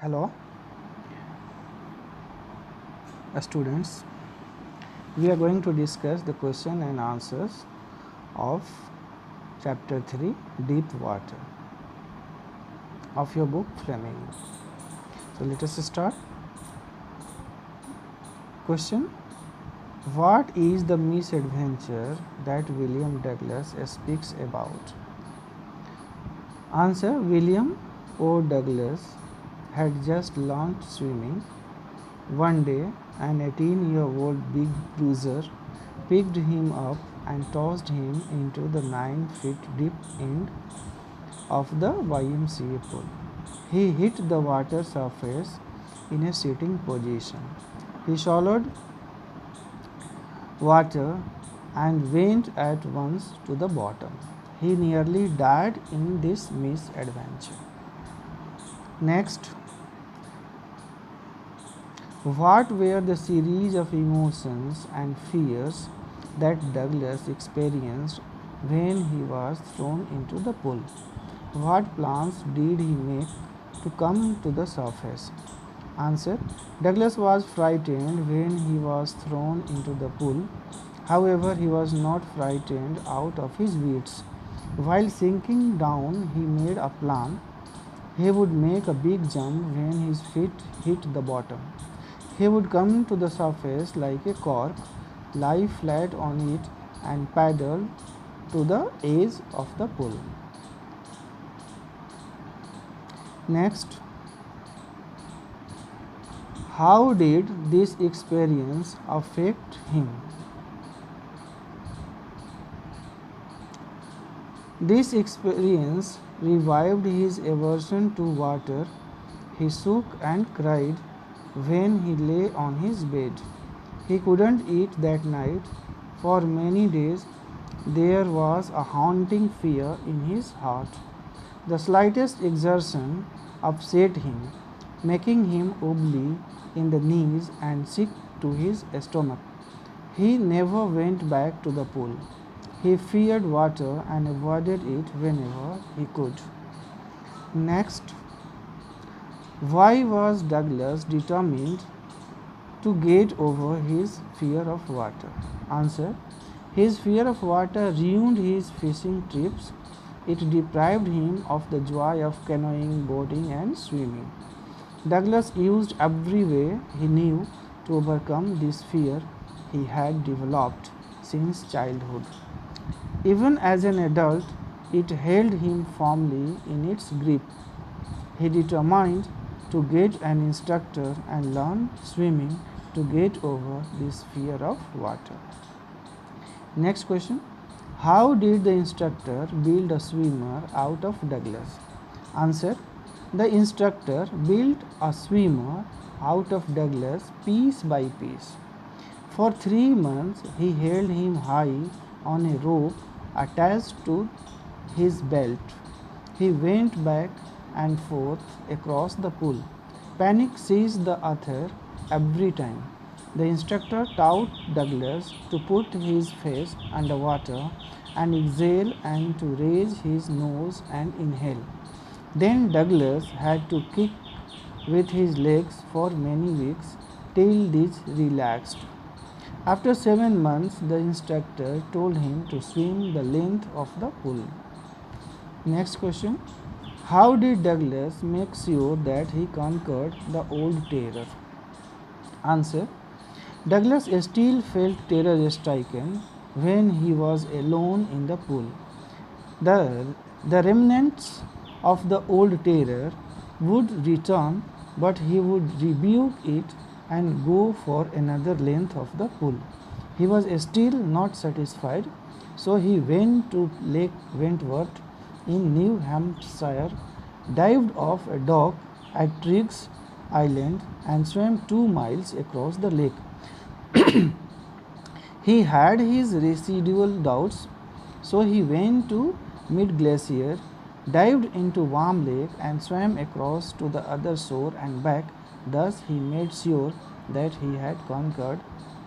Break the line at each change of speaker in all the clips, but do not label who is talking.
Hello, students. We are going to discuss the question and answers of chapter 3 Deep Water of your book Fleming. So let us start. Question: what is the misadventure that William Douglas speaks about? Answer: William O. Douglas had just learned swimming. One day, an 18-year-old big bruiser picked him up and tossed him into the 9 feet deep end of the YMCA pool. He hit the water surface in a sitting position. He swallowed water and went at once to the bottom. He nearly died in this misadventure. Next, what were the series of emotions and fears that Douglas experienced when he was thrown into the pool? What plans did he make to come to the surface? Answer: Douglas was frightened when he was thrown into the pool. However, he was not frightened out of his wits. While sinking down, he made a plan. He would make a big jump when his feet hit the bottom. He would come to the surface like a cork, lie flat on it, and paddle to the edge of the pool. Next, how did this experience affect him? This experience revived his aversion to water. He shook and cried when he lay on his bed. He couldn't eat that night. For many days, there was a haunting fear in his heart. The slightest exertion upset him, making him wobbly in the knees and sick to his stomach. He never went back to the pool. He feared water and avoided it whenever he could. Next, why was Douglas determined to get over his fear of water? Answer: his fear of water ruined his fishing trips. It deprived him of the joy of canoeing, boating, and swimming. Douglas used every way he knew to overcome this fear he had developed since childhood. Even as an adult, it held him firmly in its grip. He determined to get an instructor and learn swimming to get over this fear of water. Next question: how did the instructor build a swimmer out of Douglas? Answer: the instructor built a swimmer out of Douglas piece by piece. For 3 months, he held him high on a rope attached to his belt. He went back and forth across the pool. Panic seized the author every time. The instructor taught Douglas to put his face underwater and exhale and to raise his nose and inhale. Then Douglas had to kick with his legs for many weeks till these relaxed. After 7 months, the instructor told him to swim the length of the pool. Next question: how did Douglas make sure that he conquered the old terror? Answer: Douglas still felt terror stricken when he was alone in the pool. The, the remnants of the old terror would return, but he would rebuke it and go for another length of the pool. He was still not satisfied, so he went to Lake Wentworth in New Hampshire, dived off a dock at Triggs Island, and swam 2 miles across the lake. He had his residual doubts, so he went to Mid Glacier, dived into Warm Lake, and swam across to the other shore and back. Thus, he made sure that he had conquered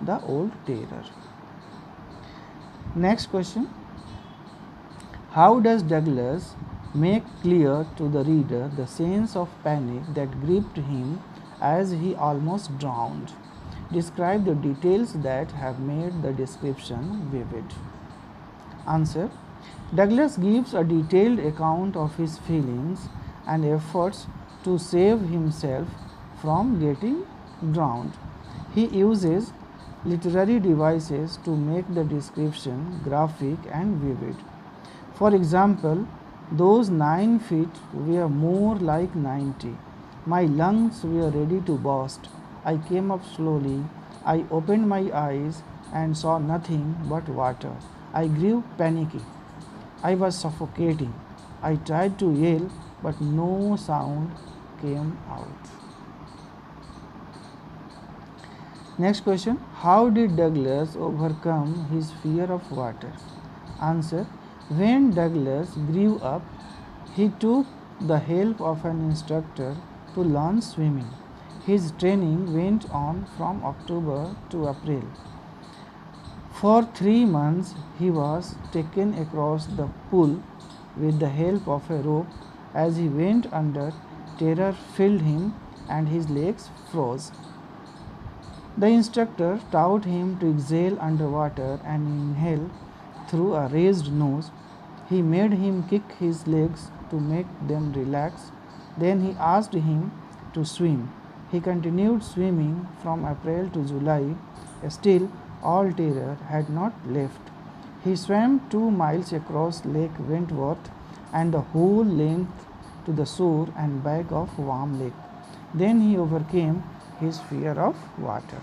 the old terror. Next question: how does Douglas make clear to the reader the sense of panic that gripped him as he almost drowned. Describe the details that have made the description vivid. Answer. Douglas gives a detailed account of his feelings and efforts to save himself from getting drowned. He uses literary devices to make the description graphic and vivid. For example, those 9 feet were more like 90. My lungs were ready to burst. I came up slowly. I opened my eyes and saw nothing but water. I grew panicky. I was suffocating. I tried to yell, but no sound came out. Next question. How did Douglas overcome his fear of water? Answer. When Douglas grew up, he took the help of an instructor to learn swimming. His training went on from October to April. For 3 months, he was taken across the pool with the help of a rope. As he went under, terror filled him and his legs froze. The instructor taught him to exhale underwater and inhale through a raised nose. He made him kick his legs to make them relax. Then he asked him to swim. He continued swimming from April to July. Still, all terror had not left. He swam 2 miles across Lake Wentworth and the whole length to the shore and back of Warm Lake. Then he overcame his fear of water.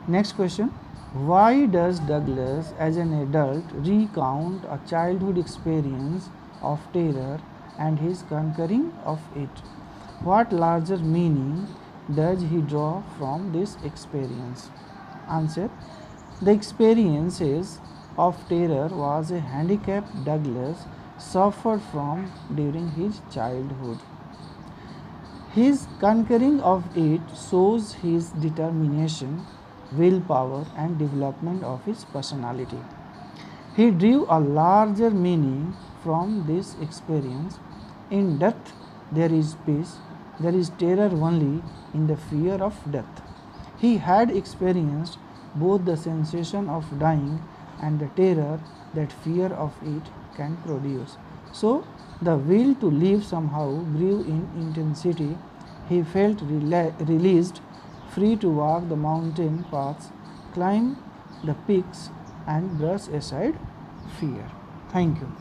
Next question. Why does Douglas, as an adult, recount a childhood experience of terror and his conquering of it? What larger meaning does he draw from this experience? Answer. The experiences of terror was a handicap Douglas suffered from during his childhood. His conquering of it shows his determination, willpower, and development of his personality. He drew a larger meaning from this experience. In death there is peace, there is terror only in the fear of death. He had experienced both the sensation of dying and the terror that fear of it can produce. So, the will to live somehow grew in intensity. He felt released, free to walk the mountain paths, climb the peaks, and brush aside fear. Thank you.